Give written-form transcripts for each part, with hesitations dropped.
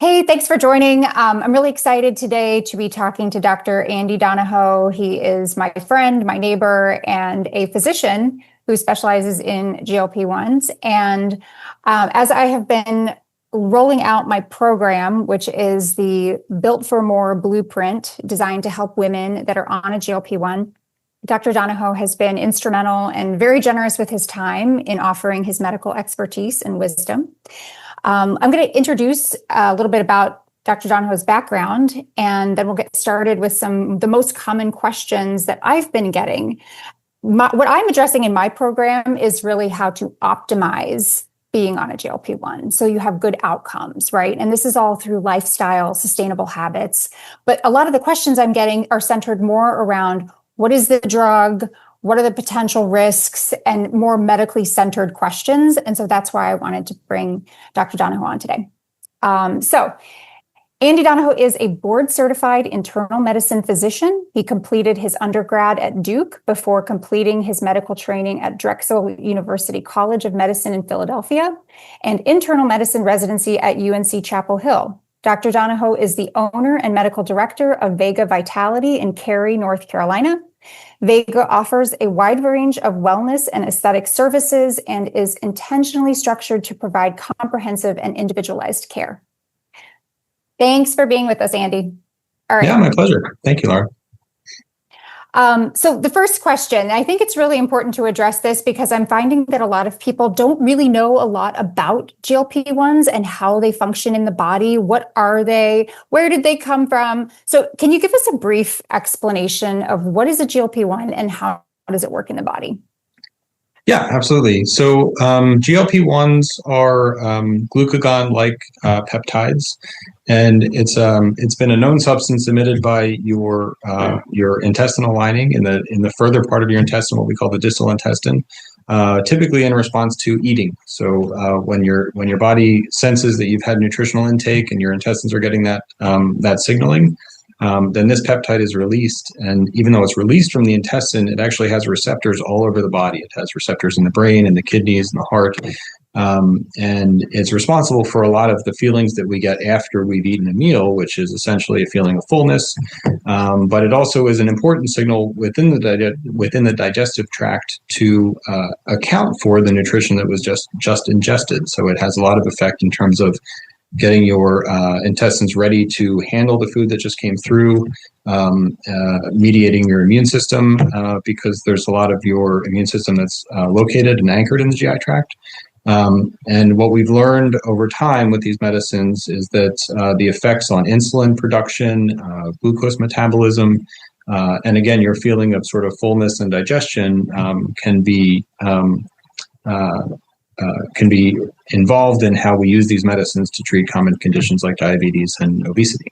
Hey, thanks for joining. I'm really excited today to be talking to Dr. Andy Donohoe. He is my friend, my neighbor, and a physician who specializes in GLP-1s. And as I have been rolling out my program, which is the Built for More blueprint designed to help women that are on a GLP-1, Dr. Donohoe has been instrumental and very generous with his time in offering his medical expertise and wisdom. I'm going to introduce a little bit about Dr. Donohoe's background, and then we'll get started with the most common questions that I've been getting. What I'm addressing in my program is really how to optimize being on a GLP-1 so you have good outcomes, right? And this is all through lifestyle, sustainable habits. But a lot of the questions I'm getting are centered more around what is the drug? What are the potential risks, and more medically centered questions? And so that's why I wanted to bring Dr. Donohoe on today. So Andy Donohoe is a board certified internal medicine physician. He completed his undergrad at Duke before completing his medical training at Drexel University College of Medicine in Philadelphia and internal medicine residency at UNC Chapel Hill. Dr. Donohoe is the owner and medical director of Vega Vitality in Cary, North Carolina. Vega offers a wide range of wellness and aesthetic services and is intentionally structured to provide comprehensive and individualized care. Thanks for being with us, Andy. All right. Yeah, my pleasure. Thank you, Lauren. So the first question, I think it's really important to address this because I'm finding that a lot of people don't really know a lot about GLP-1s and how they function in the body. What are they? Where did they come from? So can you give us a brief explanation of what is a GLP-1 and how does it work in the body? Yeah, absolutely. So GLP-1s are glucagon-like peptides, and it's been a known substance emitted by your intestinal lining in the further part of your intestine, what we call the distal intestine, typically in response to eating. So when your body senses that you've had nutritional intake and your intestines are getting that signaling, then this peptide is released. And even though it's released from the intestine, it actually has receptors all over the body. It has receptors in the brain and the kidneys and the heart. And it's responsible for a lot of the feelings that we get after we've eaten a meal, which is essentially a feeling of fullness. But it also is an important signal within the digestive tract to account for the nutrition that was just ingested. So it has a lot of effect in terms of getting your intestines ready to handle the food that just came through, mediating your immune system, because there's a lot of your immune system that's located and anchored in the GI tract. And what we've learned over time with these medicines is that the effects on insulin production, glucose metabolism, and again, your feeling of sort of fullness and digestion can be involved in how we use these medicines to treat common conditions like diabetes and obesity.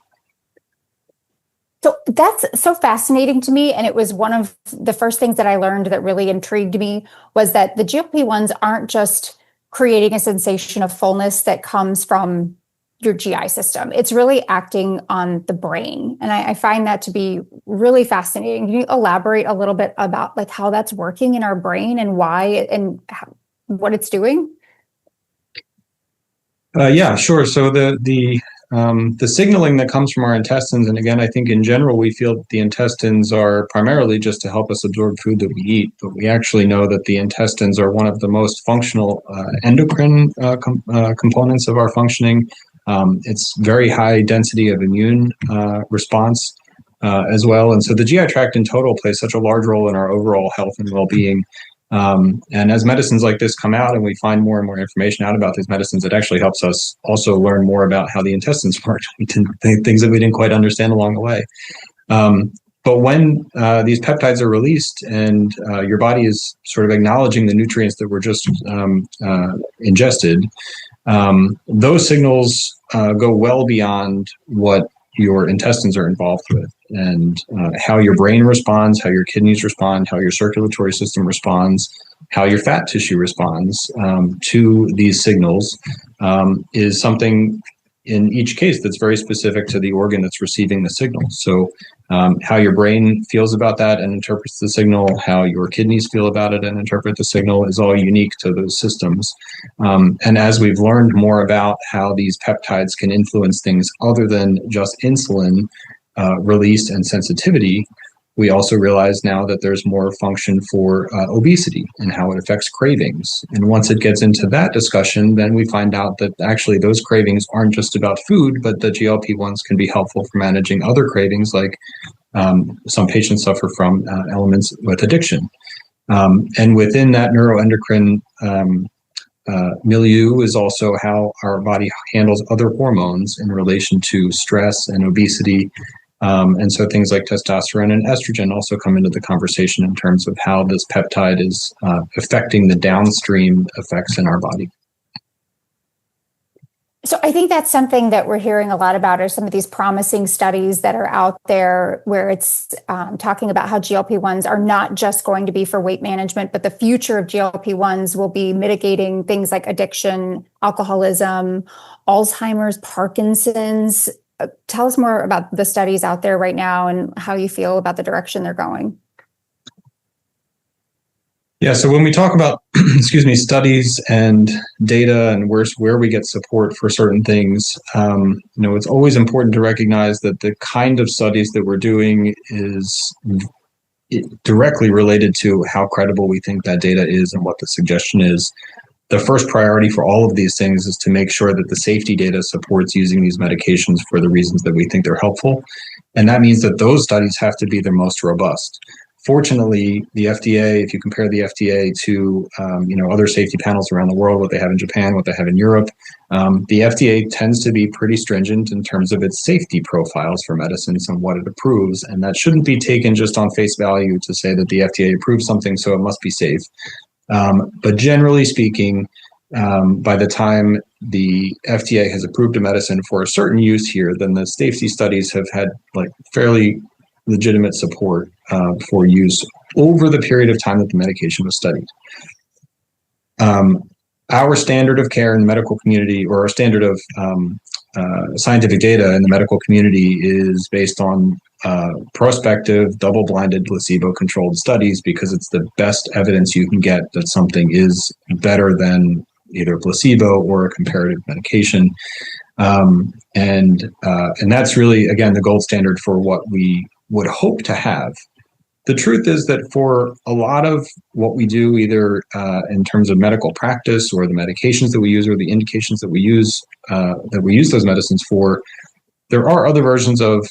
So that's so fascinating to me. And it was one of the first things that I learned that really intrigued me was that the GLP-1s aren't just creating a sensation of fullness that comes from your GI system. It's really acting on the brain. And I find that to be really fascinating. Can you elaborate a little bit about like how that's working in our brain and why and what it's doing? Yeah, sure. So the signaling that comes from our intestines, and again, I think in general, we feel that the intestines are primarily just to help us absorb food that we eat, but we actually know that the intestines are one of the most functional endocrine components of our functioning. It's very high density of immune response as well. And so the GI tract in total plays such a large role in our overall health and well-being. And as medicines like this come out and we find more and more information out about these medicines, it actually helps us also learn more about how the intestines work, things that we didn't quite understand along the way. But when these peptides are released and your body is sort of acknowledging the nutrients that were just ingested, those signals go well beyond what your intestines are involved with, and how your brain responds, how your kidneys respond, how your circulatory system responds, how your fat tissue responds to these signals is something in each case, that's very specific to the organ that's receiving the signal. So how your brain feels about that and interprets the signal, how your kidneys feel about it and interpret the signal is all unique to those systems. And as we've learned more about how these peptides can influence things other than just insulin release and sensitivity, we also realize now that there's more function for obesity and how it affects cravings. And once it gets into that discussion, then we find out that actually those cravings aren't just about food, but the GLP-1s can be helpful for managing other cravings, like some patients suffer from elements with addiction. And within that neuroendocrine milieu is also how our body handles other hormones in relation to stress and obesity. And so things like testosterone and estrogen also come into the conversation in terms of how this peptide is affecting the downstream effects in our body. So I think that's something that we're hearing a lot about are some of these promising studies that are out there where it's talking about how GLP-1s are not just going to be for weight management, but the future of GLP-1s will be mitigating things like addiction, alcoholism, Alzheimer's, Parkinson's. Tell us more about the studies out there right now and how you feel about the direction they're going. Yeah, so when we talk about, studies and data and where we get support for certain things, it's always important to recognize that the kind of studies that we're doing is directly related to how credible we think that data is and what the suggestion is. The first priority for all of these things is to make sure that the safety data supports using these medications for the reasons that we think they're helpful. And that means that those studies have to be the most robust. Fortunately, the FDA, if you compare the FDA to other safety panels around the world, what they have in Japan, what they have in Europe, the FDA tends to be pretty stringent in terms of its safety profiles for medicines and what it approves. And that shouldn't be taken just on face value to say that the FDA approves something, so it must be safe. But generally speaking, by the time the FDA has approved a medicine for a certain use here, then the safety studies have had fairly legitimate support for use over the period of time that the medication was studied. Our standard of care in the medical community, or our standard of scientific data in the medical community, is based on prospective, double-blinded, placebo-controlled studies because it's the best evidence you can get that something is better than either placebo or a comparative medication. And that's really, again, the gold standard for what we would hope to have. The truth is that for a lot of what we do, either in terms of medical practice or the medications that we use or the indications that we use those medicines for, there are other versions of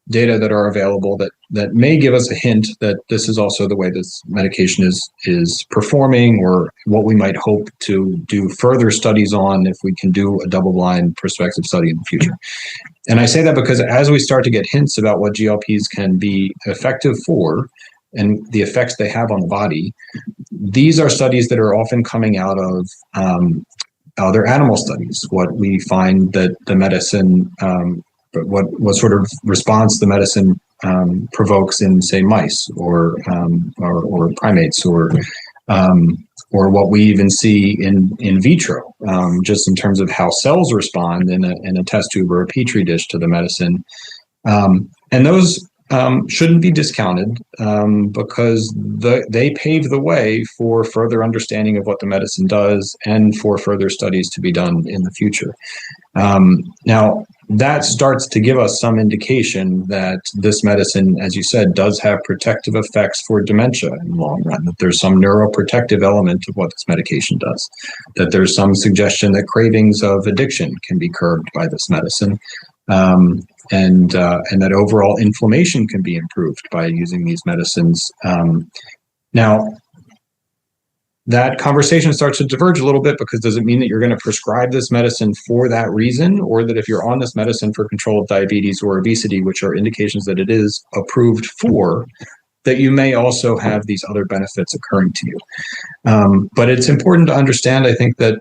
data that are available that may give us a hint that this is also the way this medication is performing, or what we might hope to do further studies on if we can do a double-blind prospective study in the future. And I say that because as we start to get hints about what GLPs can be effective for and the effects they have on the body, these are studies that are often coming out of other animal studies. What we find that the medicine what sort of response the medicine provokes in, say, mice or primates, or what we even see in vitro, just in terms of how cells respond in a test tube or a petri dish to the medicine. And those shouldn't be discounted because they pave the way for further understanding of what the medicine does and for further studies to be done in the future. Now, that starts to give us some indication that this medicine, as you said, does have protective effects for dementia in the long run, that there's some neuroprotective element of what this medication does, that there's some suggestion that cravings of addiction can be curbed by this medicine, and that overall inflammation can be improved by using these medicines. Now, that conversation starts to diverge a little bit, because does it mean that you're going to prescribe this medicine for that reason, or that if you're on this medicine for control of diabetes or obesity, which are indications that it is approved for, that you may also have these other benefits occurring to you? But it's important to understand, I think, that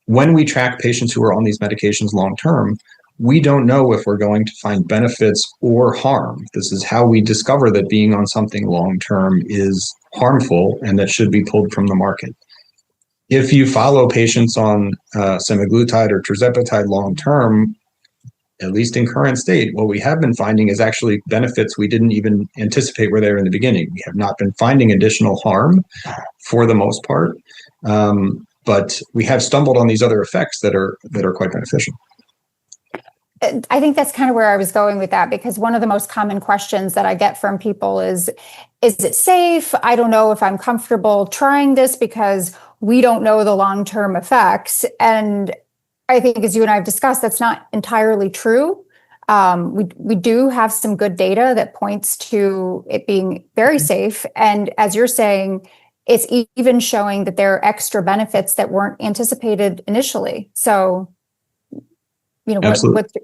when we track patients who are on these medications long term, we don't know if we're going to find benefits or harm. This is how we discover that being on something long term is harmful and that should be pulled from the market. if you follow patients on semaglutide or tirzepatide long term, at least in current state, what we have been finding is actually benefits we didn't even anticipate were there in the beginning. We have not been finding additional harm for the most part, but we have stumbled on these other effects that are quite beneficial. I think that's kind of where I was going with that, because one of the most common questions that I get from people is it safe? I don't know if I'm comfortable trying this because we don't know the long-term effects. And I think, as you and I have discussed, that's not entirely true. We do have some good data that points to it being very safe. And as you're saying, it's even showing that there are extra benefits that weren't anticipated initially. So, what's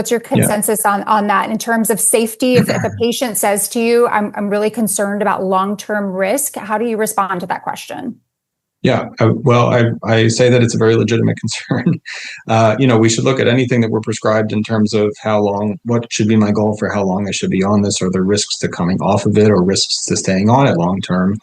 your consensus on that in terms of safety? If a patient says to you, I'm really concerned about long-term risk, how do you respond to that question? Yeah, well, I say that it's a very legitimate concern. We should look at anything that we're prescribed in terms of how long, what should be my goal for how long I should be on this. Are there risks to coming off of it or risks to staying on it long term?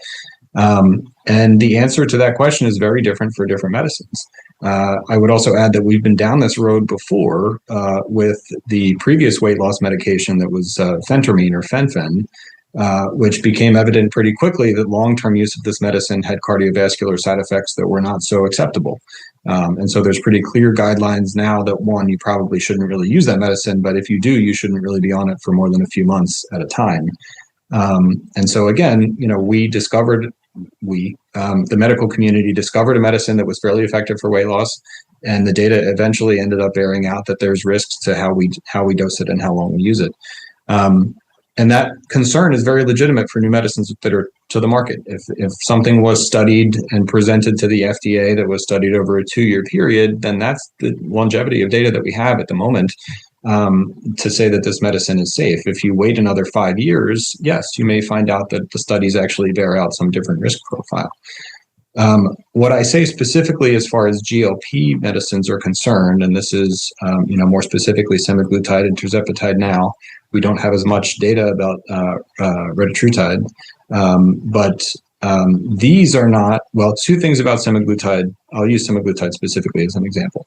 And the answer to that question is very different for different medicines. I would also add that we've been down this road before with the previous weight loss medication that was phentermine or fen-phen, which became evident pretty quickly that long-term use of this medicine had cardiovascular side effects that were not so acceptable. And so there's pretty clear guidelines now that, one, you probably shouldn't really use that medicine, but if you do, you shouldn't really be on it for more than a few months at a time. And so again, the medical community discovered a medicine that was fairly effective for weight loss, and the data eventually ended up bearing out that there's risks to how we dose it and how long we use it. And that concern is very legitimate for new medicines that are to the market. If something was studied and presented to the FDA that was studied over a 2-year period, then that's the longevity of data that we have at the moment to say that this medicine is safe. If you wait another 5 years, yes, you may find out that the studies actually bear out some different risk profile. What I say specifically as far as GLP medicines are concerned, and this is more specifically semaglutide and tirzepatide now, we don't have as much data about retatrutide, but these are not, well, two things about semaglutide. I'll use semaglutide specifically as an example.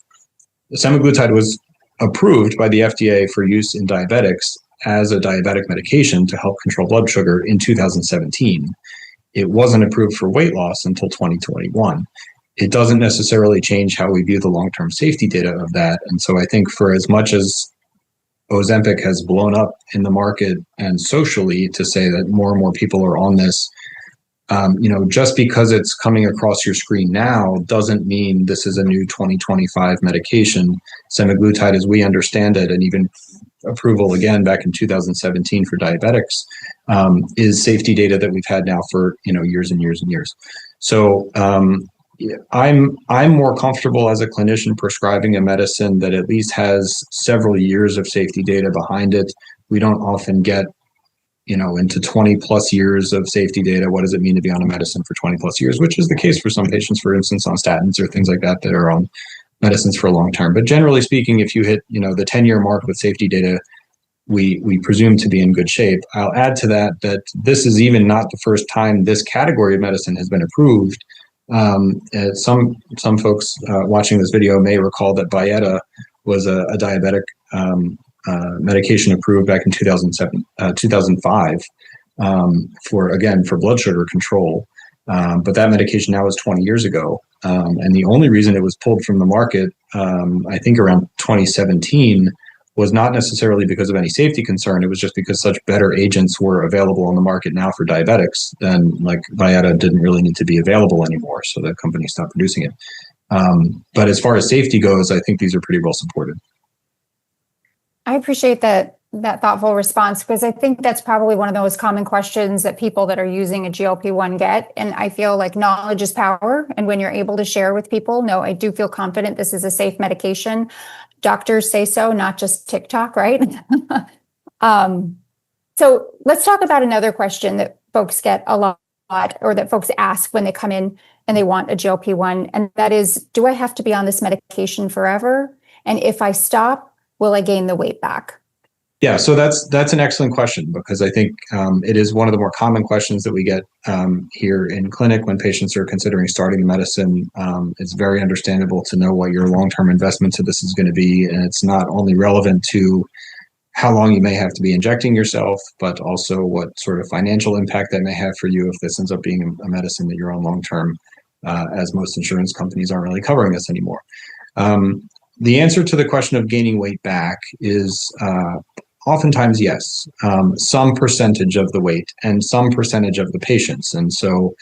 Semaglutide was approved by the FDA for use in diabetics as a diabetic medication to help control blood sugar in 2017. It wasn't approved for weight loss until 2021. It doesn't necessarily change how we view the long-term safety data of that. And so I think for as much as Ozempic has blown up in the market and socially to say that more and more people are on this, just because it's coming across your screen now doesn't mean this is a new 2025 medication. Semaglutide, as we understand it, and even approval again back in 2017 for diabetics, is safety data that we've had now for years and years and years. So I'm more comfortable as a clinician prescribing a medicine that at least has several years of safety data behind it. We don't often get into 20 plus years of safety data. What does it mean to be on a medicine for 20 plus years, which is the case for some patients, for instance, on statins or things like that are on medicines for a long term. But generally speaking, if you hit the 10-year mark with safety data, we presume to be in good shape. I'll add to that this is even not the first time this category of medicine has been approved. Some folks watching this video may recall that Vega was a diabetic medication approved back in 2005 for blood sugar control. But that medication now is 20 years ago. And the only reason it was pulled from the market, I think around 2017, was not necessarily because of any safety concern. It was just because such better agents were available on the market now for diabetics. Then, like, Vega didn't really need to be available anymore, so the company stopped producing it. But as far as safety goes, I think these are pretty well supported. I appreciate that thoughtful response, because I think that's probably one of the most common questions that people that are using a GLP-1 get. And I feel like knowledge is power. And when you're able to share with people, no, I do feel confident this is a safe medication. Doctors say so, not just TikTok, right? So let's talk about another question that folks get a lot, or that folks ask when they come in and they want a GLP-1. And that is, do I have to be on this medication forever? And if I stop, will I gain the weight back? Yeah, so that's an excellent question, because I think it is one of the more common questions that we get here in clinic when patients are considering starting the medicine. It's very understandable to know what your long-term investment to this is going to be, and it's not only relevant to how long you may have to be injecting yourself, but also what sort of financial impact that may have for you if this ends up being a medicine that you're on long-term, as most insurance companies aren't really covering this anymore. The answer to the question of gaining weight back is oftentimes, yes, some percentage of the weight and some percentage of the patients. And so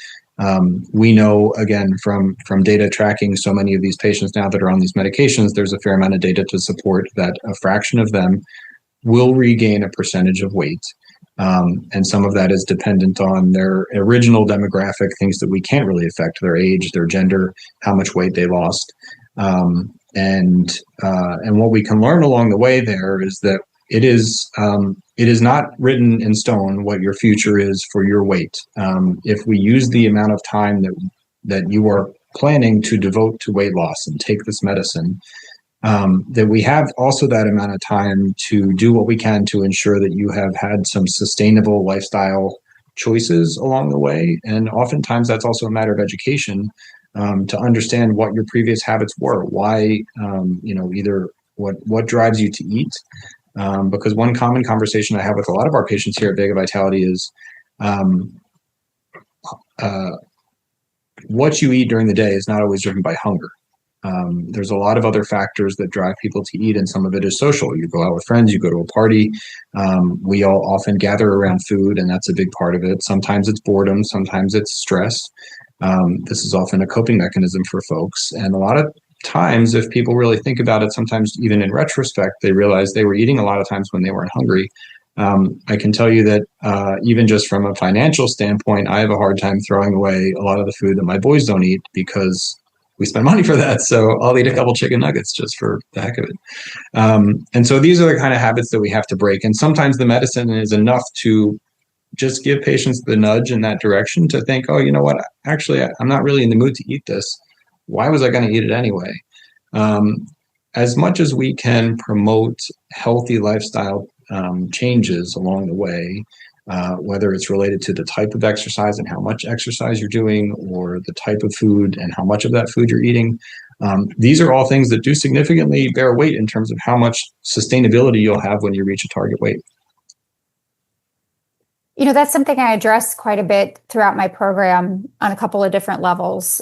we know, again, from data tracking so many of these patients now that are on these medications, there's a fair amount of data to support that a fraction of them will regain a percentage of weight. And some of that is dependent on their original demographic, things that we can't really affect: their age, their gender, how much weight they lost. And what we can learn along the way there is that it is not written in stone what your future is for your weight. If we use the amount of time that you are planning to devote to weight loss and take this medicine, that we have also that amount of time to do what we can to ensure that you have had some sustainable lifestyle choices along the way. And oftentimes that's also a matter of education, to understand what your previous habits were, why, either what drives you to eat. Because one common conversation I have with a lot of our patients here at Vega Vitality is what you eat during the day is not always driven by hunger. There's a lot of other factors that drive people to eat, and some of it is social. You go out with friends, you go to a party. We all often gather around food, and that's a big part of it. Sometimes it's boredom, sometimes it's stress. This is often a coping mechanism for folks. And a lot of times, if people really think about it, sometimes even in retrospect, they realize they were eating a lot of times when they weren't hungry. I can tell you that even just from a financial standpoint, I have a hard time throwing away a lot of the food that my boys don't eat, because we spend money for that. So I'll eat a couple chicken nuggets just for the heck of it. And so these are the kind of habits that we have to break. And sometimes the medicine is enough to just give patients the nudge in that direction to think, oh, you know what, actually, I'm not really in the mood to eat this. Why was I going to eat it anyway? As much as we can promote healthy lifestyle changes along the way, whether it's related to the type of exercise and how much exercise you're doing, or the type of food and how much of that food you're eating, these are all things that do significantly bear weight in terms of how much sustainability you'll have when you reach a target weight. That's something I address quite a bit throughout my program on a couple of different levels.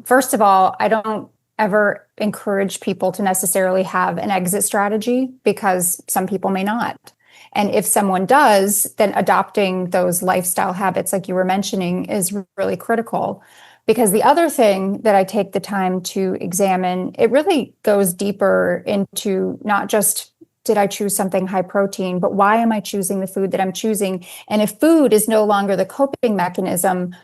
First of all, I don't ever encourage people to necessarily have an exit strategy, because some people may not. And if someone does, then adopting those lifestyle habits, like you were mentioning, is really critical. Because the other thing that I take the time to examine, it really goes deeper into not just, did I choose something high protein, but why am I choosing the food that I'm choosing? And if food is no longer the coping mechanism,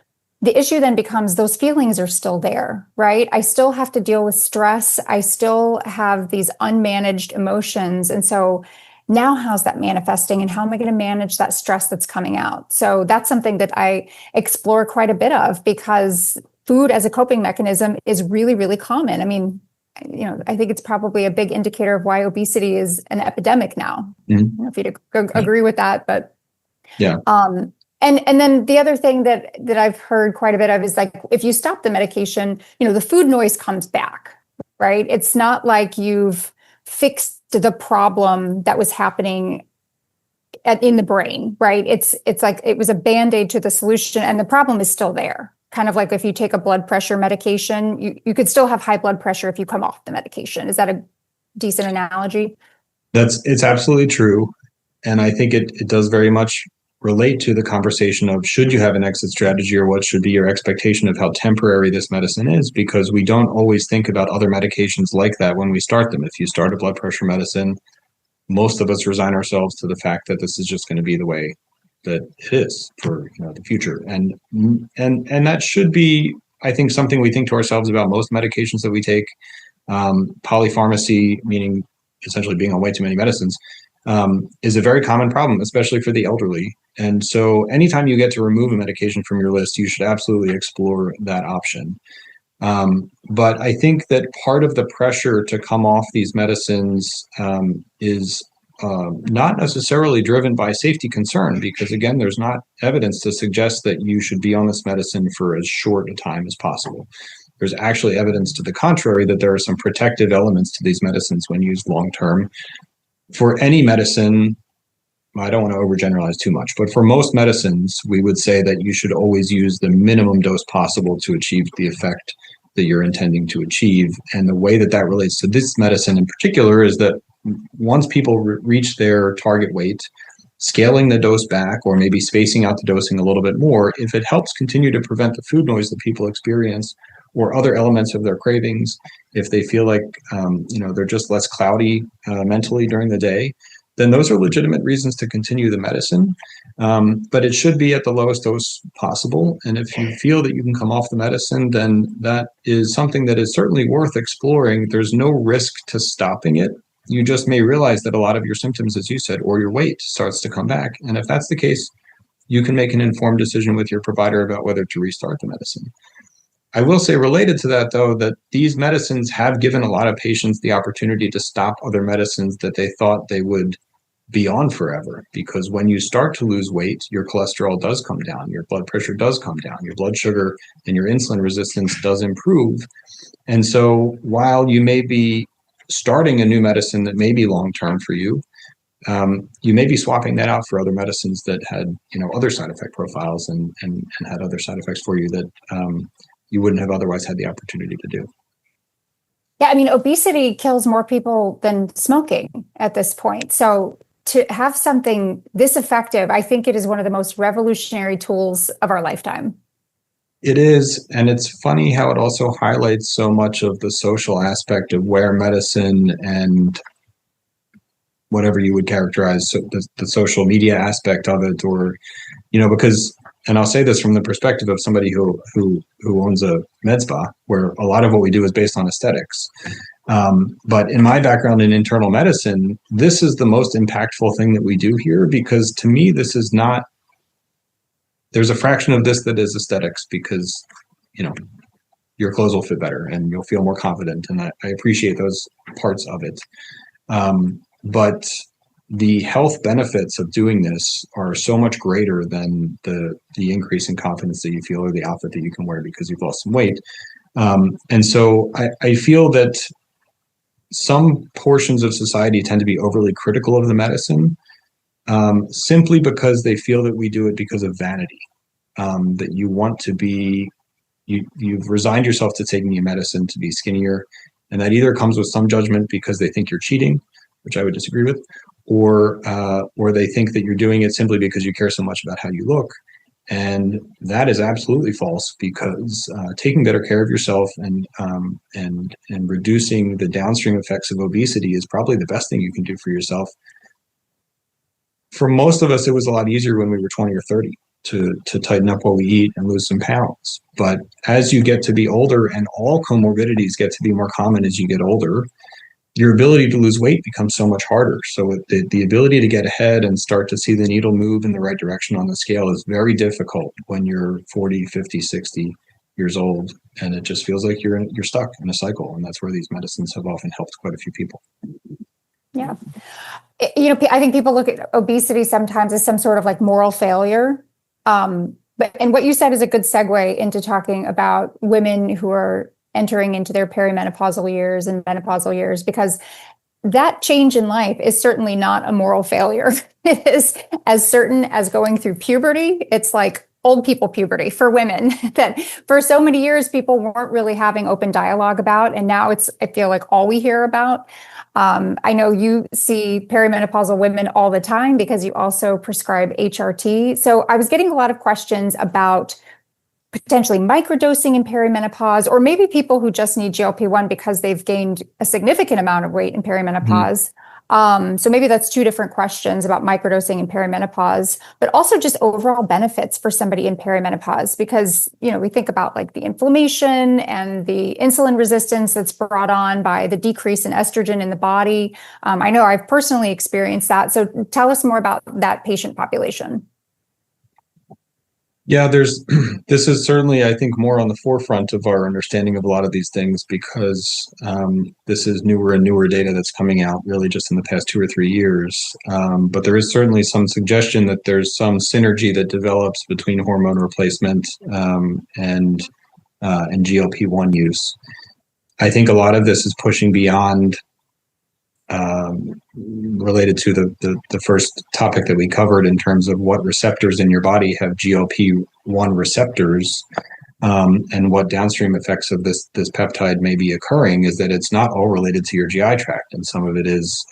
the issue then becomes those feelings are still there, right? I still have to deal with stress. I still have these unmanaged emotions. And so now how's that manifesting, and how am I going to manage that stress that's coming out? So that's something that I explore quite a bit of, because food as a coping mechanism is really, really common. I mean, I think it's probably a big indicator of why obesity is an epidemic now. Mm-hmm. I don't know if you'd agree with that, but yeah. And then the other thing that I've heard quite a bit of is, like, if you stop the medication, the food noise comes back, right? It's not like you've fixed the problem that was happening in the brain, right? It's like it was a Band-Aid to the solution, and the problem is still there. Kind of like if you take a blood pressure medication, you could still have high blood pressure if you come off the medication. Is that a decent analogy? It's absolutely true. And I think it does very much relate to the conversation of, should you have an exit strategy, or what should be your expectation of how temporary this medicine is, because we don't always think about other medications like that when we start them. If you start a blood pressure medicine, most of us resign ourselves to the fact that this is just going to be the way that it is for the future. And that should be, I think, something we think to ourselves about most medications that we take. Polypharmacy, meaning essentially being on way too many medicines, is a very common problem, especially for the elderly. And so anytime you get to remove a medication from your list, you should absolutely explore that option. But I think that part of the pressure to come off these medicines is not necessarily driven by safety concern, because again, there's not evidence to suggest that you should be on this medicine for as short a time as possible. There's actually evidence to the contrary that there are some protective elements to these medicines when used long term. For any medicine, I don't want to overgeneralize too much, but for most medicines, we would say that you should always use the minimum dose possible to achieve the effect that you're intending to achieve. And the way that that relates to this medicine in particular is that once people reach their target weight, scaling the dose back or maybe spacing out the dosing a little bit more, if it helps continue to prevent the food noise that people experience or other elements of their cravings, if they feel like they're just less cloudy mentally during the day, then those are legitimate reasons to continue the medicine. But it should be at the lowest dose possible. And if you feel that you can come off the medicine, then that is something that is certainly worth exploring. There's no risk to stopping it. You just may realize that a lot of your symptoms, as you said, or your weight starts to come back. And if that's the case, you can make an informed decision with your provider about whether to restart the medicine. I will say related to that, though, that these medicines have given a lot of patients the opportunity to stop other medicines that they thought they would be on forever. Because when you start to lose weight, your cholesterol does come down, your blood pressure does come down, your blood sugar and your insulin resistance does improve. And so while you may be starting a new medicine that may be long-term for you, you may be swapping that out for other medicines that had, other side effect profiles and had other side effects for you that you wouldn't have otherwise had the opportunity to do. Yeah, I mean, obesity kills more people than smoking at this point. So to have something this effective, I think it is one of the most revolutionary tools of our lifetime. It is. And it's funny how it also highlights so much of the social aspect of where medicine and whatever you would characterize the social media aspect of it, or, because, and I'll say this from the perspective of somebody who owns a MedSpa, where a lot of what we do is based on aesthetics. But in my background in internal medicine, this is the most impactful thing that we do here, because to me, this is not, there's a fraction of this that is aesthetics because, your clothes will fit better and you'll feel more confident. And I appreciate those parts of it. But the health benefits of doing this are so much greater than the increase in confidence that you feel or the outfit that you can wear because you've lost some weight. And so I feel that some portions of society tend to be overly critical of the medicine simply because they feel that we do it because of vanity, that you want to be, you've resigned yourself to taking a medicine to be skinnier. And that either comes with some judgment because they think you're cheating, which I would disagree with, or they think that you're doing it simply because you care so much about how you look. And that is absolutely false, because taking better care of yourself and reducing the downstream effects of obesity is probably the best thing you can do for yourself. For most of us, it was a lot easier when we were 20 or 30 to tighten up what we eat and lose some pounds. But as you get to be older, and all comorbidities get to be more common as you get older, your ability to lose weight becomes so much harder. So the ability to get ahead and start to see the needle move in the right direction on the scale is very difficult when you're 40, 50, 60 years old. And it just feels like you're stuck in a cycle. And that's where these medicines have often helped quite a few people. Yeah. I think people look at obesity sometimes as some sort of like moral failure. And what you said is a good segue into talking about women who are entering into their perimenopausal years and menopausal years, because that change in life is certainly not a moral failure. It is as certain as going through puberty. It's like old people puberty for women that for so many years people weren't really having open dialogue about. And now it's, I feel like, all we hear about. I know you see perimenopausal women all the time because you also prescribe HRT. So I was getting a lot of questions about potentially microdosing in perimenopause, or maybe people who just need GLP-1 because they've gained a significant amount of weight in perimenopause. So maybe that's two different questions about microdosing in perimenopause, but also just overall benefits for somebody in perimenopause, because, we think about like the inflammation and the insulin resistance that's brought on by the decrease in estrogen in the body. I know I've personally experienced that. So tell us more about that patient population. Yeah, this is certainly, I think, more on the forefront of our understanding of a lot of these things because this is newer and newer data that's coming out really just in the past 2 or 3 years. But there is certainly some suggestion that there's some synergy that develops between hormone replacement and GLP-1 use. I think a lot of this is pushing beyond related to the first topic that we covered in terms of what receptors in your body have GLP-1 receptors, and what downstream effects of this peptide may be occurring is that it's not all related to your GI tract, and some of it is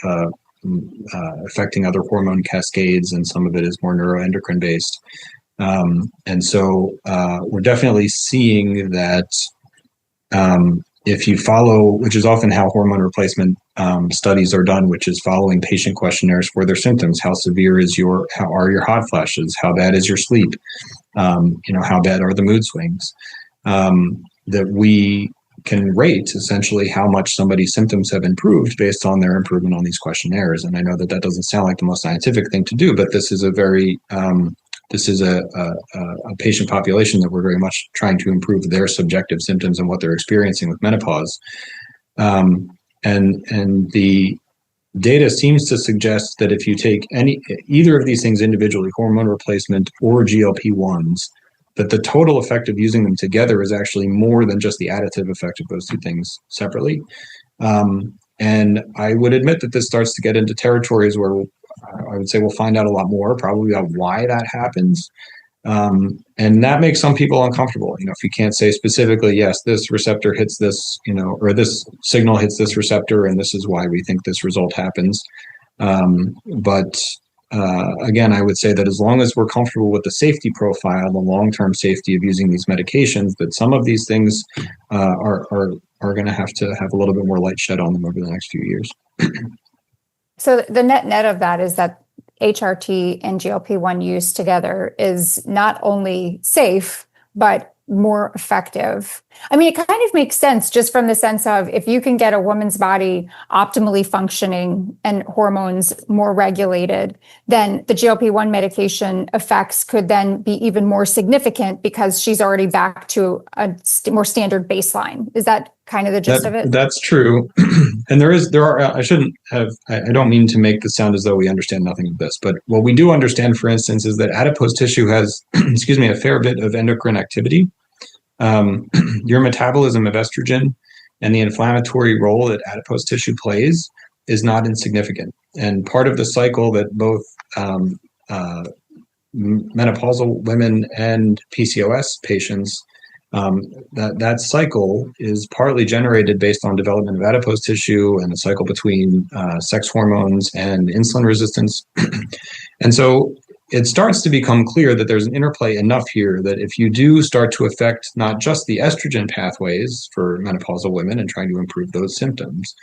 affecting other hormone cascades, and some of it is more neuroendocrine based. And so we're definitely seeing that if you follow, which is often how hormone replacement studies are done, which is following patient questionnaires for their symptoms. How severe how are your hot flashes? How bad is your sleep? How bad are the mood swings? That we can rate essentially how much somebody's symptoms have improved based on their improvement on these questionnaires. And I know that doesn't sound like the most scientific thing to do, but this is a patient population that we're very much trying to improve their subjective symptoms and what they're experiencing with menopause. And the data seems to suggest that if you take either of these things individually, hormone replacement or GLP-1s, that the total effect of using them together is actually more than just the additive effect of those two things separately. And I would admit that this starts to get into territories where I would say we'll find out a lot more probably about why that happens. And that makes some people uncomfortable. If you can't say specifically, yes, this receptor hits this, or this signal hits this receptor, and this is why we think this result happens. But again, I would say that as long as we're comfortable with the safety profile, the long-term safety of using these medications, that some of these things are going to have a little bit more light shed on them over the next few years. So the net of that is that HRT and GLP-1 use together is not only safe, but more effective. I mean, it kind of makes sense just from the sense of if you can get a woman's body optimally functioning and hormones more regulated, then the GLP-1 medication effects could then be even more significant because she's already back to a more standard baseline. Is that kind of the gist of it? That's true. And I don't mean to make this sound as though we understand nothing of this, but what we do understand, for instance, is that adipose tissue has, a fair bit of endocrine activity. Your metabolism of estrogen and the inflammatory role that adipose tissue plays is not insignificant. And part of the cycle that both menopausal women and PCOS patients, that cycle is partly generated based on development of adipose tissue and a cycle between sex hormones and insulin resistance. And so it starts to become clear that there's an interplay enough here that if you do start to affect not just the estrogen pathways for menopausal women and trying to improve those symptoms,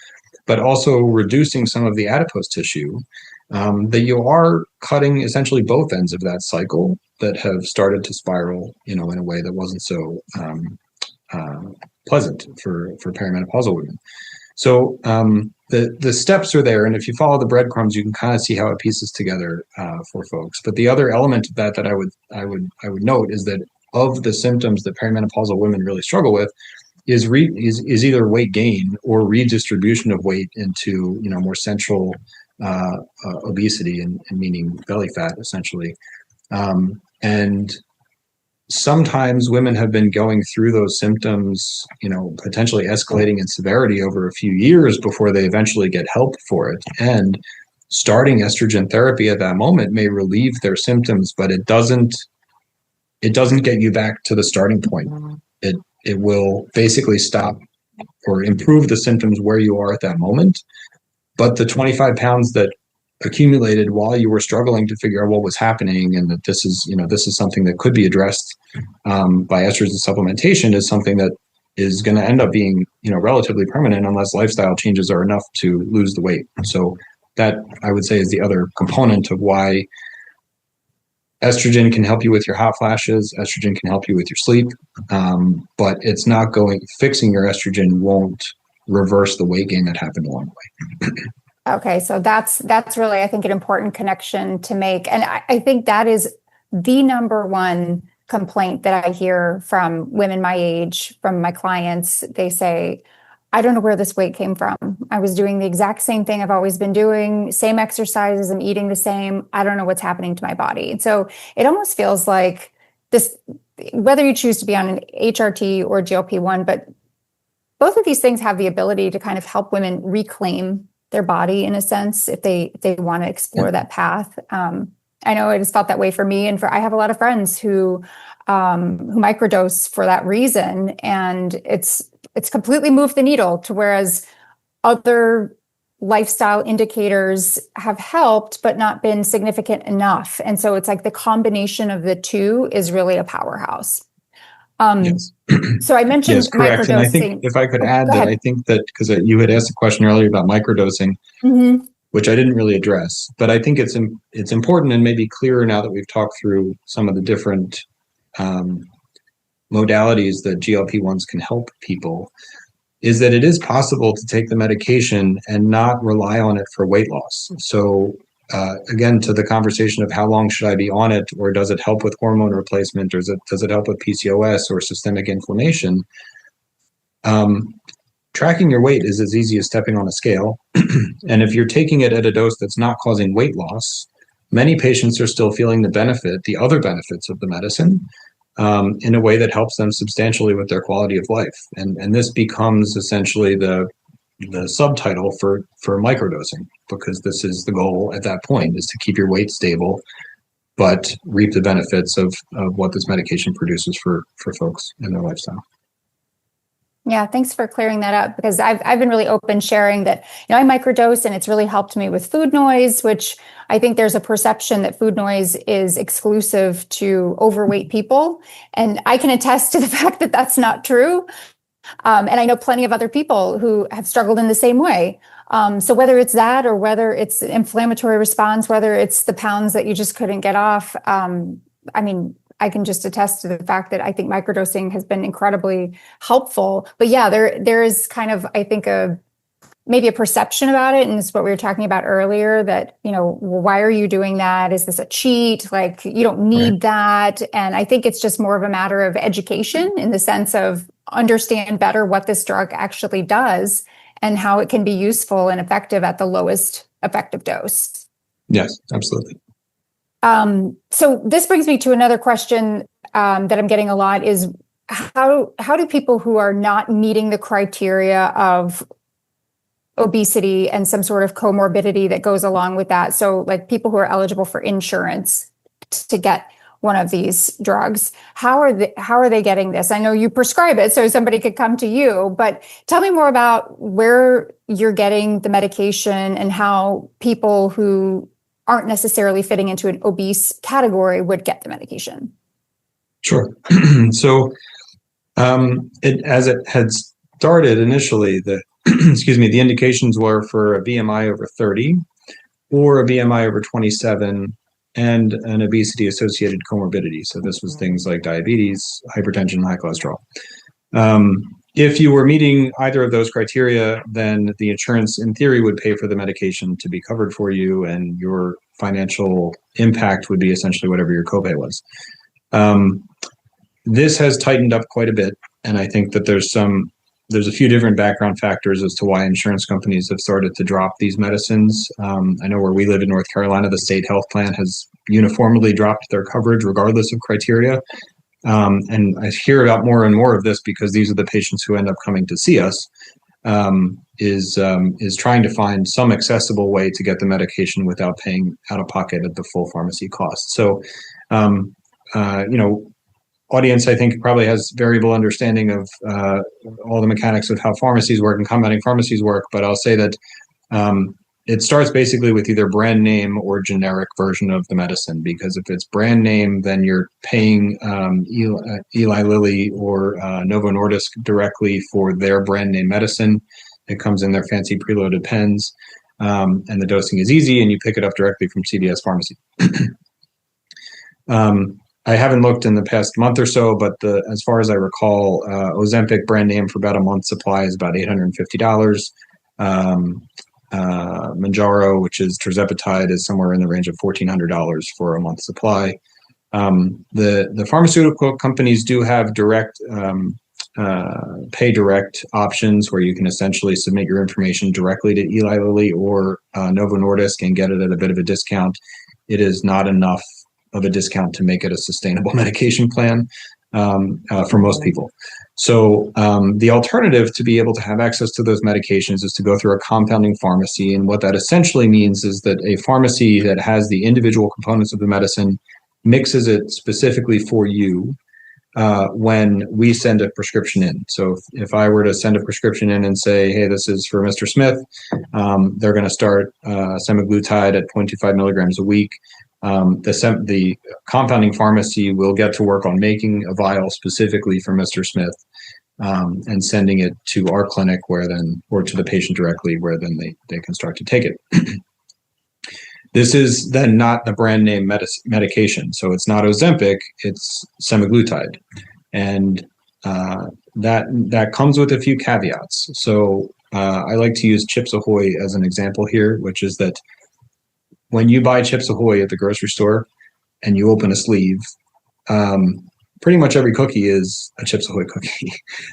but also reducing some of the adipose tissue, that you are cutting essentially both ends of that cycle that have started to spiral, in a way that wasn't so pleasant for perimenopausal women. So the steps are there, and if you follow the breadcrumbs, you can kind of see how it pieces together for folks. But the other element of that I would note is that of the symptoms that perimenopausal women really struggle with is either weight gain or redistribution of weight into more central obesity and meaning belly fat essentially. And sometimes women have been going through those symptoms, potentially escalating in severity over a few years before they eventually get help for it. And starting estrogen therapy at that moment may relieve their symptoms, but it doesn't get you back to the starting point. It will basically stop or improve the symptoms where you are at that moment. But the 25 pounds that accumulated while you were struggling to figure out what was happening, and that this is something that could be addressed by estrogen supplementation, is something that is going to end up being relatively permanent unless lifestyle changes are enough to lose the weight. So that, I would say, is the other component of why estrogen can help you with your hot flashes. Estrogen can help you with your sleep, but it's not fixing your estrogen won't reverse the weight gain that happened along the way. Okay, so that's really, I think, an important connection to make. And I think that is the number one complaint that I hear from women my age, from my clients. They say, I don't know where this weight came from. I was doing the exact same thing I've always been doing, same exercises, I'm eating the same. I don't know what's happening to my body. And so it almost feels like this, whether you choose to be on an HRT or GLP-1, but both of these things have the ability to kind of help women reclaim their body in a sense, if they want to explore that path. I know it has felt that way for me, and I have a lot of friends who microdose for that reason, and it's completely moved the needle to whereas other lifestyle indicators have helped but not been significant enough. And so it's like the combination of the two is really a powerhouse. Yes. So I mentioned yes, correct. microdosing. And I think if I could add that, I think that because you had asked a question earlier about microdosing, which I didn't really address, but I think it's important and maybe clearer now that we've talked through some of the different modalities that GLP-1s can help people, is that it is possible to take the medication and not rely on it for weight loss. So again, to the conversation of how long should I be on it, or does it help with hormone replacement, or does it help with PCOS or systemic inflammation? Tracking your weight is as easy as stepping on a scale. And if you're taking it at a dose that's not causing weight loss, many patients are still feeling the other benefits of the medicine in a way that helps them substantially with their quality of life. And this becomes essentially the subtitle for microdosing, because this is the goal at that point, is to keep your weight stable, but reap the benefits of what this medication produces for folks in their lifestyle. Yeah, thanks for clearing that up, because I've been really open sharing that, I microdose and it's really helped me with food noise, which I think there's a perception that food noise is exclusive to overweight people. And I can attest to the fact that that's not true. And I know plenty of other people who have struggled in the same way. So whether it's that, or whether it's an inflammatory response, whether it's the pounds that you just couldn't get off, I can just attest to the fact that I think microdosing has been incredibly helpful. But yeah, there is kind of, I think, maybe a perception about it. And it's what we were talking about earlier, that, well, why are you doing that? Is this a cheat? Like, you don't need that. And I think it's just more of a matter of education, in the sense of understand better what this drug actually does and how it can be useful and effective at the lowest effective dose. Yes, absolutely. So this brings me to another question that I'm getting a lot is, how do people who are not meeting the criteria of obesity and some sort of comorbidity that goes along with that, so like people who are eligible for insurance to get one of these drugs, how are they getting this? I know you prescribe it, so somebody could come to you, but tell me more about where you're getting the medication and how people who aren't necessarily fitting into an obese category would get the medication. Sure. So as it had started initially, the the indications were for a BMI over 30 or a BMI over 27 and an obesity associated comorbidity. So this was things like diabetes, hypertension, high cholesterol. If you were meeting either of those criteria, then the insurance in theory would pay for the medication to be covered for you, and your financial impact would be essentially whatever your copay was. This has tightened up quite a bit, and I think that there's a few different background factors as to why insurance companies have started to drop these medicines. I know where we live in North Carolina, the state health plan has uniformly dropped their coverage regardless of criteria. And I hear about more and more of this because these are the patients who end up coming to see us, is trying to find some accessible way to get the medication without paying out of pocket at the full pharmacy cost. So, audience, I think, probably has variable understanding of all the mechanics of how pharmacies work and combating pharmacies work. But I'll say that it starts basically with either brand name or generic version of the medicine, because if it's brand name, then you're paying Eli Lilly or Novo Nordisk directly for their brand name medicine. It comes in their fancy preloaded pens, and the dosing is easy, and you pick it up directly from CVS Pharmacy. I haven't looked in the past month or so, but as far as I recall, Ozempic brand name for about a month's supply is about $850. Manjaro, which is tirzepatide, is somewhere in the range of $1,400 for a month's supply. The pharmaceutical companies do have direct pay direct options where you can essentially submit your information directly to Eli Lilly or Novo Nordisk and get it at a bit of a discount. It is not enough of a discount to make it a sustainable medication plan for most people. So the alternative to be able to have access to those medications is to go through a compounding pharmacy. And what that essentially means is that a pharmacy that has the individual components of the medicine mixes it specifically for you when we send a prescription in. So if I were to send a prescription in and say, hey, this is for Mr. Smith, they're going to start semaglutide at 0.25 milligrams a week. The compounding pharmacy will get to work on making a vial specifically for Mr. Smith and sending it to our clinic or to the patient directly, where then they can start to take it. This is then not the brand name medication. So it's not Ozempic, it's semaglutide. And that comes with a few caveats. So I like to use Chips Ahoy as an example here, which is that when you buy Chips Ahoy at the grocery store and you open a sleeve, pretty much every cookie is a Chips Ahoy cookie.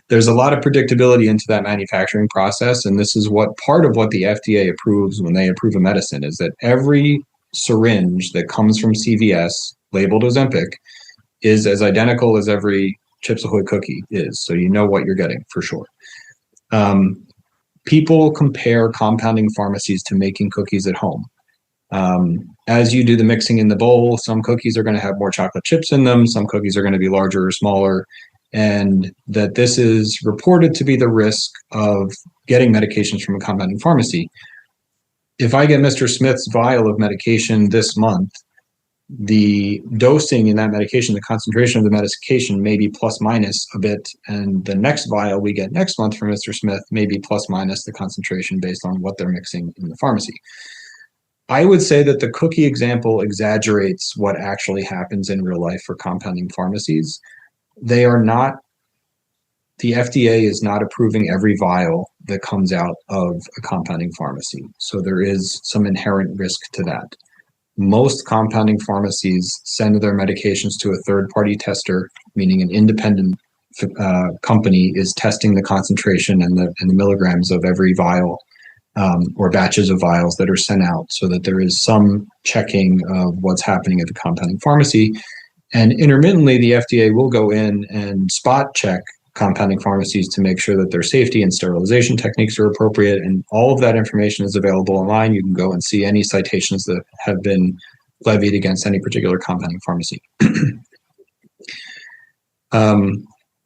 There's a lot of predictability into that manufacturing process, and this is part of what the FDA approves when they approve a medicine, is that every syringe that comes from CVS labeled Ozempic is as identical as every Chips Ahoy cookie is, so you know what you're getting for sure. People compare compounding pharmacies to making cookies at home. As you do the mixing in the bowl, some cookies are going to have more chocolate chips in them. Some cookies are going to be larger or smaller. And that this is reported to be the risk of getting medications from a compounding pharmacy. If I get Mr. Smith's vial of medication this month, the dosing in that medication, the concentration of the medication may be plus minus a bit. And the next vial we get next month from Mr. Smith may be plus minus the concentration based on what they're mixing in the pharmacy. I would say that the cookie example exaggerates what actually happens in real life for compounding pharmacies. The FDA is not approving every vial that comes out of a compounding pharmacy. So there is some inherent risk to that. Most compounding pharmacies send their medications to a third-party tester, meaning an independent company is testing the concentration and the milligrams of every vial or batches of vials that are sent out, so that there is some checking of what's happening at the compounding pharmacy. And intermittently, the FDA will go in and spot check compounding pharmacies to make sure that their safety and sterilization techniques are appropriate. And all of that information is available online. You can go and see any citations that have been levied against any particular compounding pharmacy.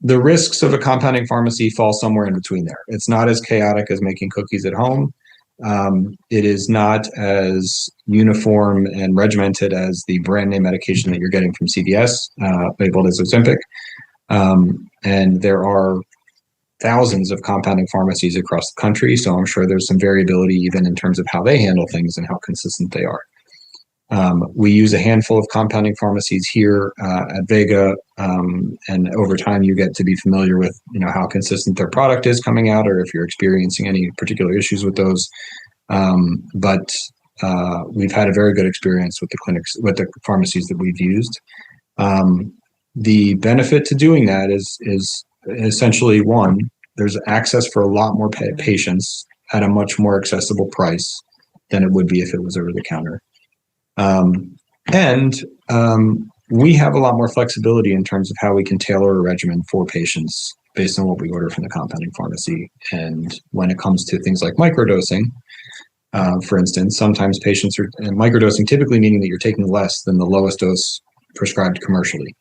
The risks of a compounding pharmacy fall somewhere in between there. It's not as chaotic as making cookies at home. It is not as uniform and regimented as the brand name medication that you're getting from CVS, labeled as Ozempic. And there are thousands of compounding pharmacies across the country, so I'm sure there's some variability even in terms of how they handle things and how consistent they are. We use a handful of compounding pharmacies here at Vega, and over time you get to be familiar with how consistent their product is coming out, or if you're experiencing any particular issues with those. But we've had a very good experience with the pharmacies that we've used. The benefit to doing that is essentially, one, there's access for a lot more patients at a much more accessible price than it would be if it was over the counter. We have a lot more flexibility in terms of how we can tailor a regimen for patients based on what we order from the compounding pharmacy. And when it comes to things like microdosing, for instance, sometimes patients are microdosing, typically meaning that you're taking less than the lowest dose prescribed commercially.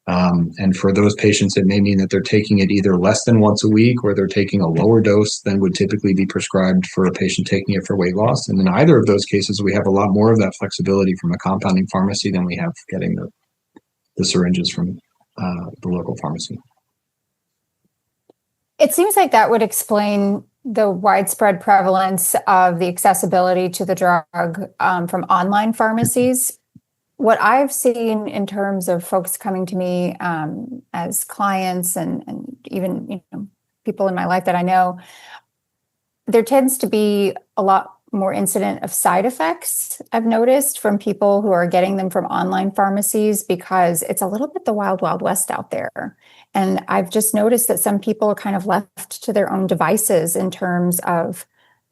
And for those patients, it may mean that they're taking it either less than once a week, or they're taking a lower dose than would typically be prescribed for a patient taking it for weight loss. And in either of those cases, we have a lot more of that flexibility from a compounding pharmacy than we have getting the syringes from the local pharmacy. It seems like that would explain the widespread prevalence of the accessibility to the drug from online pharmacies. What I've seen in terms of folks coming to me as clients and even people in my life that I know, there tends to be a lot more incident of side effects I've noticed from people who are getting them from online pharmacies because it's a little bit the wild, wild west out there. And I've just noticed that some people are kind of left to their own devices in terms of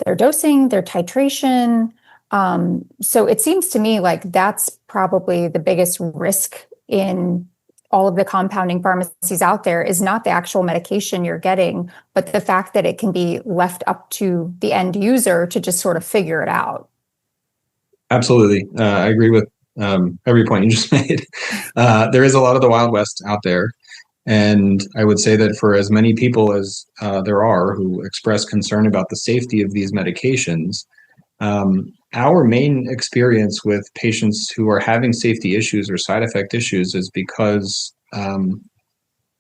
their dosing, their titration. So it seems to me like that's probably the biggest risk in all of the compounding pharmacies out there is not the actual medication you're getting, but the fact that it can be left up to the end user to just sort of figure it out. Absolutely. I agree with every point you just made. There is a lot of the Wild West out there. And I would say that for as many people as there are who express concern about the safety of these medications, our main experience with patients who are having safety issues or side effect issues is because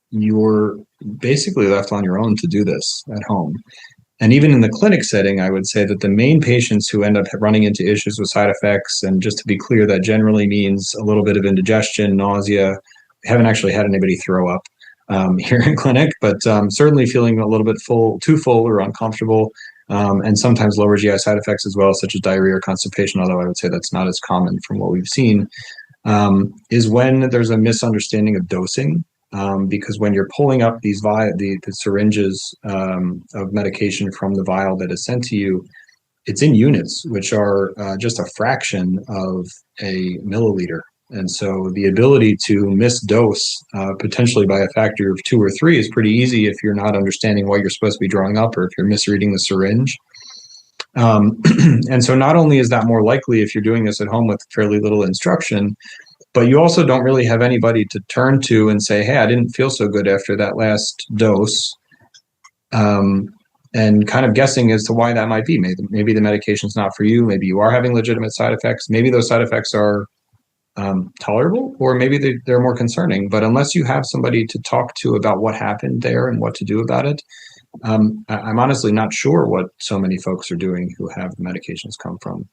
you're basically left on your own to do this at home. And even in the clinic setting, I would say that the main patients who end up running into issues with side effects, and just to be clear, that generally means a little bit of indigestion, nausea. We haven't actually had anybody throw up here in clinic, but certainly feeling a little bit too full or uncomfortable. And sometimes lower GI side effects as well, such as diarrhea or constipation, although I would say that's not as common from what we've seen, is when there's a misunderstanding of dosing. Because when you're pulling up the syringes of medication from the vial that is sent to you, it's in units, which are just a fraction of a milliliter. And so the ability to misdose potentially by a factor of 2 or 3 is pretty easy if you're not understanding what you're supposed to be drawing up or if you're misreading the syringe. And so not only is that more likely if you're doing this at home with fairly little instruction, but you also don't really have anybody to turn to and say, hey, I didn't feel so good after that last dose. And kind of guessing as to why that might be. Maybe the medication's not for you. Maybe you are having legitimate side effects. Maybe those side effects are tolerable, or maybe they're more concerning. But unless you have somebody to talk to about what happened there and what to do about it, I'm honestly not sure what so many folks are doing who have the medications come from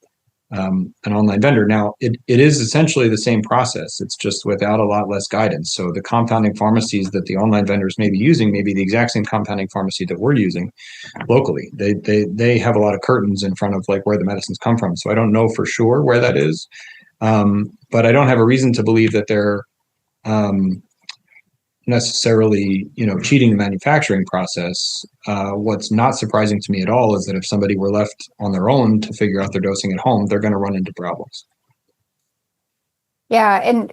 an online vendor. Now, it is essentially the same process. It's just without a lot less guidance. So the compounding pharmacies that the online vendors may be using may be the exact same compounding pharmacy that we're using locally. They have a lot of curtains in front of like where the medicines come from. So I don't know for sure where that is. But I don't have a reason to believe that they're necessarily, cheating the manufacturing process. What's not surprising to me at all is that if somebody were left on their own to figure out their dosing at home, they're going to run into problems. Yeah, and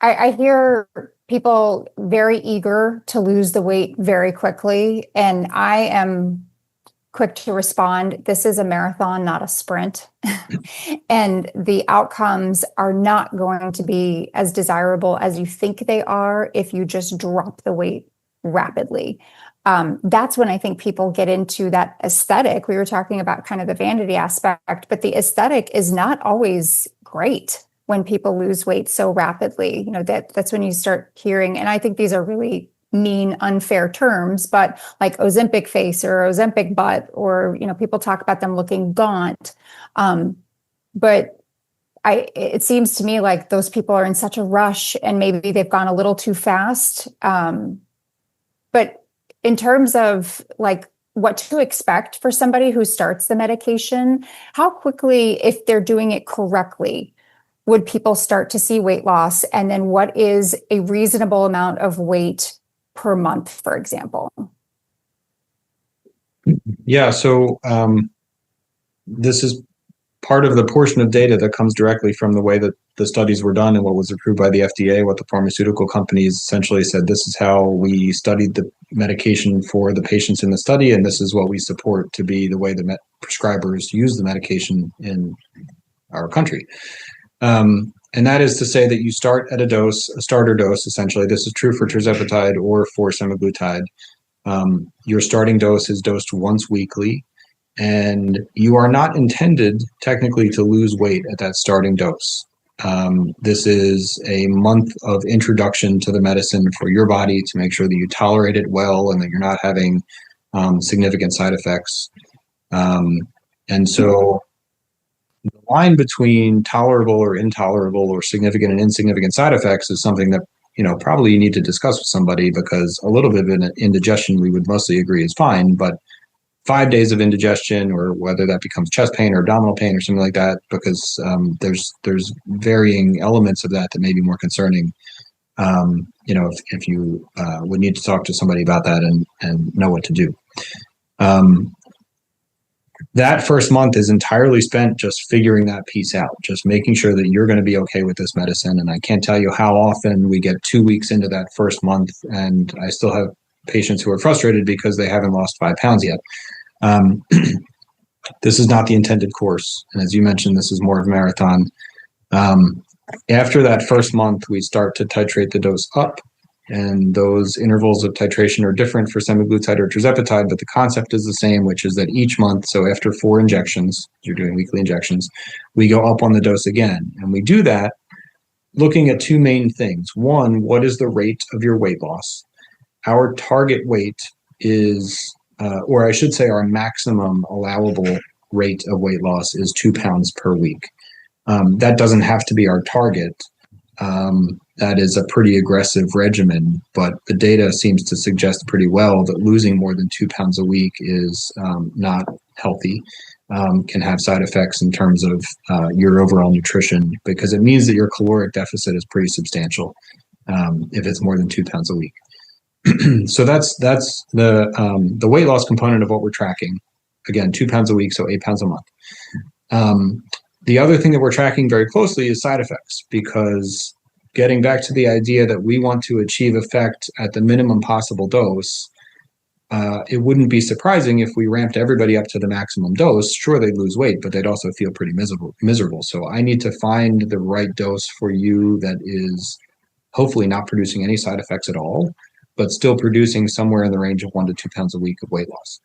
I hear people very eager to lose the weight very quickly, and I am quick to respond. This is a marathon, not a sprint. And the outcomes are not going to be as desirable as you think they are if you just drop the weight rapidly. That's when I think people get into that aesthetic. We were talking about kind of the vanity aspect, but the aesthetic is not always great when people lose weight so rapidly. That's when you start hearing, and I think these are really mean, unfair terms, but like Ozempic face or Ozempic butt, or, people talk about them looking gaunt. But it seems to me like those people are in such a rush and maybe they've gone a little too fast. But in terms of like what to expect for somebody who starts the medication, how quickly, if they're doing it correctly, would people start to see weight loss? And then what is a reasonable amount of weight per month, for example? Yeah, so this is part of the portion of data that comes directly from the way that the studies were done and what was approved by the FDA, what the pharmaceutical companies essentially said, this is how we studied the medication for the patients in the study, and this is what we support to be the way the prescribers use the medication in our country. And that is to say that you start at a starter dose, essentially. This is true for tirzepatide or for semaglutide. Your starting dose is dosed once weekly, and you are not intended technically to lose weight at that starting dose. This is a month of introduction to the medicine for your body to make sure that you tolerate it well and that you're not having significant side effects. And so the line between tolerable or intolerable or significant and insignificant side effects is something that, probably you need to discuss with somebody, because a little bit of an indigestion we would mostly agree is fine, but 5 days of indigestion, or whether that becomes chest pain or abdominal pain or something like that, because there's varying elements of that may be more concerning. If you would need to talk to somebody about that and know what to do. That first month is entirely spent just figuring that piece out, just making sure that you're going to be okay with this medicine. And I can't tell you how often we get 2 weeks into that first month, and I still have patients who are frustrated because they haven't lost 5 pounds yet. This is not the intended course. And as you mentioned, this is more of a marathon. After that first month, we start to titrate the dose up. And those intervals of titration are different for semaglutide or tirzepatide, but the concept is the same, which is that each month, so after 4 injections, you're doing weekly injections, we go up on the dose again. And we do that looking at 2 main things. One, what is the rate of your weight loss? Our target weight is, or I should say our maximum allowable rate of weight loss is 2 pounds per week. That doesn't have to be our target. That is a pretty aggressive regimen, but the data seems to suggest pretty well that losing more than 2 pounds a week is not healthy, can have side effects in terms of your overall nutrition, because it means that your caloric deficit is pretty substantial if it's more than 2 pounds a week. So that's the weight loss component of what we're tracking. Again, 2 pounds a week, so 8 pounds a month. The other thing that we're tracking very closely is side effects, because getting back to the idea that we want to achieve effect at the minimum possible dose, it wouldn't be surprising if we ramped everybody up to the maximum dose. Sure, they'd lose weight, but they'd also feel pretty miserable. So I need to find the right dose for you that is hopefully not producing any side effects at all, but still producing somewhere in the range of 1 to 2 pounds a week of weight loss.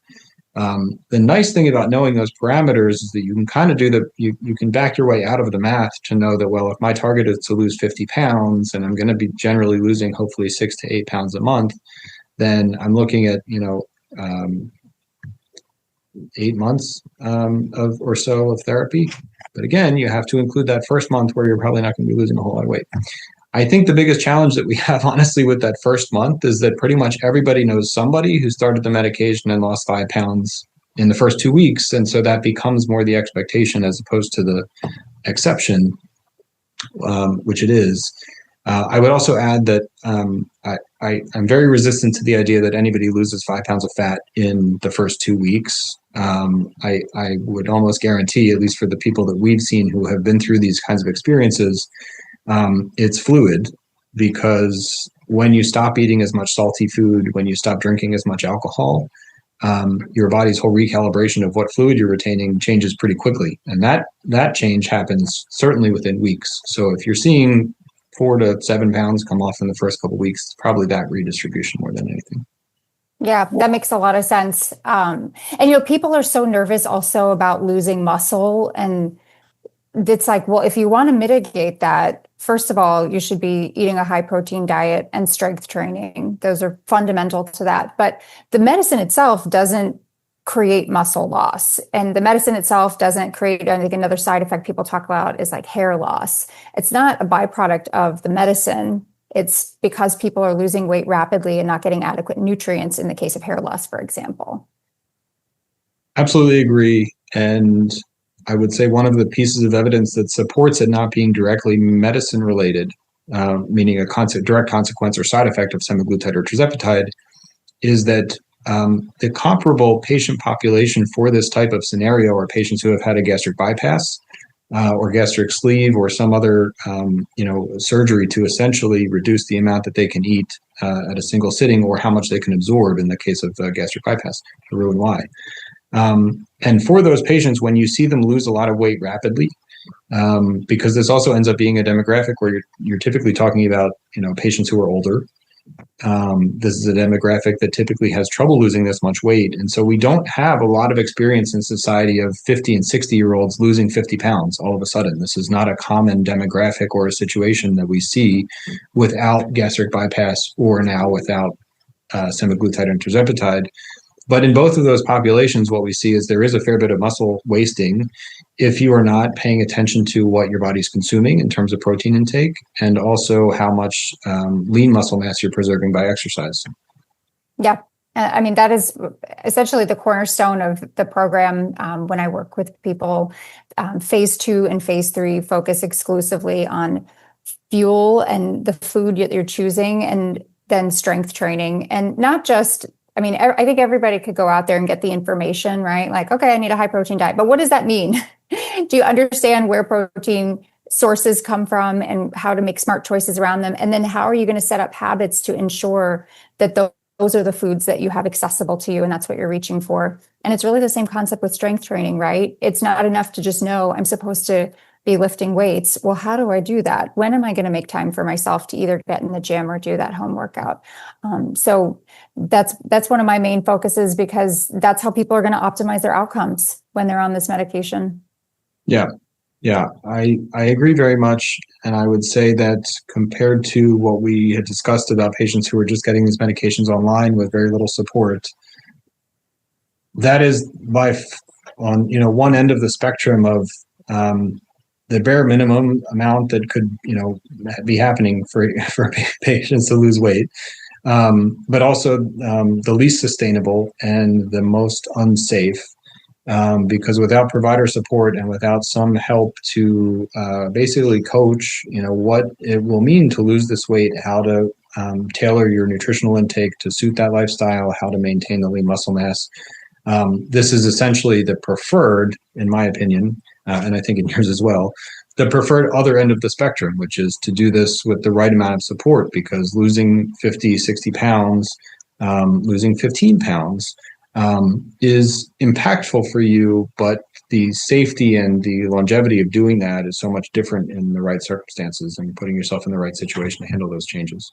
The nice thing about knowing those parameters is that you can kind of you can back your way out of the math to know that, well, if my target is to lose 50 pounds and I'm going to be generally losing hopefully 6 to 8 pounds a month, then I'm looking at, 8 months or so of therapy. But again, you have to include that first month where you're probably not going to be losing a whole lot of weight. I think the biggest challenge that we have, honestly, with that first month is that pretty much everybody knows somebody who started the medication and lost 5 pounds in the first 2 weeks. And so that becomes more the expectation as opposed to the exception, which it is. I would also add that I'm very resistant to the idea that anybody loses 5 pounds of fat in the first 2 weeks. I would almost guarantee, at least for the people that we've seen who have been through these kinds of experiences, it's fluid, because when you stop eating as much salty food, when you stop drinking as much alcohol, your body's whole recalibration of what fluid you're retaining changes pretty quickly. And that change happens certainly within weeks. So if you're seeing 4 to 7 pounds come off in the first couple of weeks, it's probably that redistribution more than anything. Yeah, that makes a lot of sense. And, people are so nervous also about losing muscle. And it's like, well, if you want to mitigate that, first of all, you should be eating a high protein diet and strength training. Those are fundamental to that. But the medicine itself doesn't create muscle loss. And the medicine itself doesn't create, I think another side effect people talk about is like hair loss. It's not a byproduct of the medicine. It's because people are losing weight rapidly and not getting adequate nutrients in the case of hair loss, for example. Absolutely agree. And I would say one of the pieces of evidence that supports it not being directly medicine related, meaning a direct consequence or side effect of semaglutide or tirzepatide, is that the comparable patient population for this type of scenario are patients who have had a gastric bypass or gastric sleeve or some other surgery to essentially reduce the amount that they can eat at a single sitting, or how much they can absorb in the case of gastric bypass, the Roux-en-Y. And for those patients, when you see them lose a lot of weight rapidly, because this also ends up being a demographic where you're typically talking about, patients who are older. This is a demographic that typically has trouble losing this much weight. And so we don't have a lot of experience in society of 50 and 60-year-olds losing 50 pounds all of a sudden. This is not a common demographic or a situation that we see without gastric bypass or now without semaglutide and tirzepatide. But in both of those populations, what we see is there is a fair bit of muscle wasting if you are not paying attention to what your body's consuming in terms of protein intake, and also how much lean muscle mass you're preserving by exercise. Yeah, I mean, that is essentially the cornerstone of the program. When I work with people, phase 2 and phase 3 focus exclusively on fuel and the food that you're choosing, and then strength training. And not just, I mean, I think everybody could go out there and get the information, right? Like, okay, I need a high protein diet, but what does that mean? Do you understand where protein sources come from and how to make smart choices around them? And then how are you going to set up habits to ensure that those are the foods that you have accessible to you, and that's what you're reaching for? And it's really the same concept with strength training, right? It's not enough to just know I'm supposed to be lifting weights. Well, how do I do that? When am I going to make time for myself to either get in the gym or do that home workout? So that's one of my main focuses, because that's how people are going to optimize their outcomes when they're on this medication. Yeah, I agree very much. And I would say that compared to what we had discussed about patients who are just getting these medications online with very little support, that is on one end of the spectrum of the bare minimum amount that could be happening for patients to lose weight, but also the least sustainable and the most unsafe. Because without provider support and without some help to basically coach, what it will mean to lose this weight, how to tailor your nutritional intake to suit that lifestyle, how to maintain the lean muscle mass. This is essentially the preferred, in my opinion, and I think in yours as well, the preferred other end of the spectrum, which is to do this with the right amount of support, because losing 50, 60 pounds, losing 15 pounds, is impactful for you, but the safety and the longevity of doing that is so much different in the right circumstances and putting yourself in the right situation to handle those changes.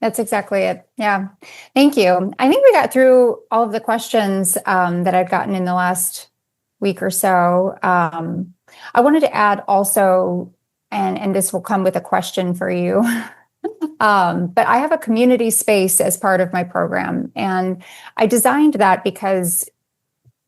That's exactly it. Yeah. Thank you. I think we got through all of the questions that I've gotten in the last week or so. I wanted to add also, and this will come with a question for you, but I have a community space as part of my program. And I designed that because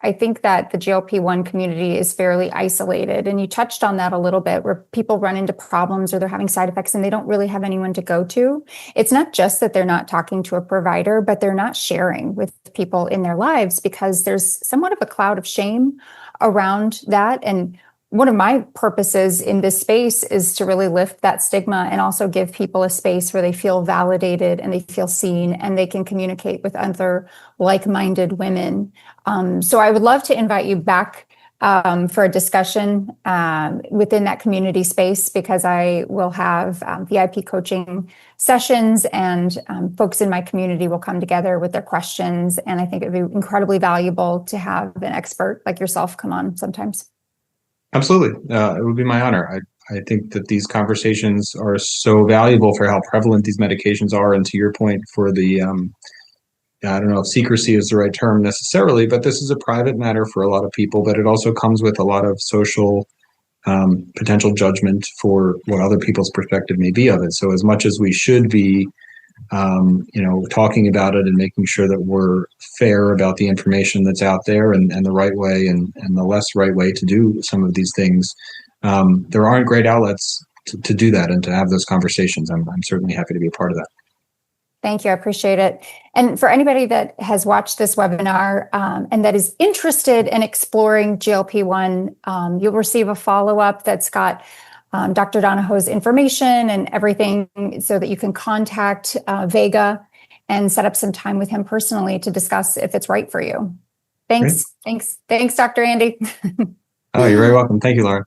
I think that the GLP-1 community is fairly isolated. And you touched on that a little bit, where people run into problems or they're having side effects and they don't really have anyone to go to. It's not just that they're not talking to a provider, but they're not sharing with people in their lives, because there's somewhat of a cloud of shame around that. And one of my purposes in this space is to really lift that stigma and also give people a space where they feel validated and they feel seen and they can communicate with other like-minded women. So I would love to invite you back for a discussion within that community space, because I will have VIP coaching sessions, and folks in my community will come together with their questions. And I think it'd be incredibly valuable to have an expert like yourself come on sometimes. Absolutely. It would be my honor. I think that these conversations are so valuable for how prevalent these medications are. And to your point, for the, I don't know if secrecy is the right term necessarily, but this is a private matter for a lot of people, but it also comes with a lot of social potential judgment for what other people's perspective may be of it. So as much as we should be talking about it and making sure that we're fair about the information that's out there, and the right way and the less right way to do some of these things, there aren't great outlets to do that and to have those conversations. I'm certainly happy to be a part of that. Thank you. I appreciate it. And for anybody that has watched this webinar and that is interested in exploring GLP-1, you'll receive a follow-up that's got Dr. Donohoe's information and everything, so that you can contact Vega and set up some time with him personally to discuss if it's right for you. Thanks. Great. Thanks, Dr. Andy. Oh, you're very welcome. Thank you, Lauren.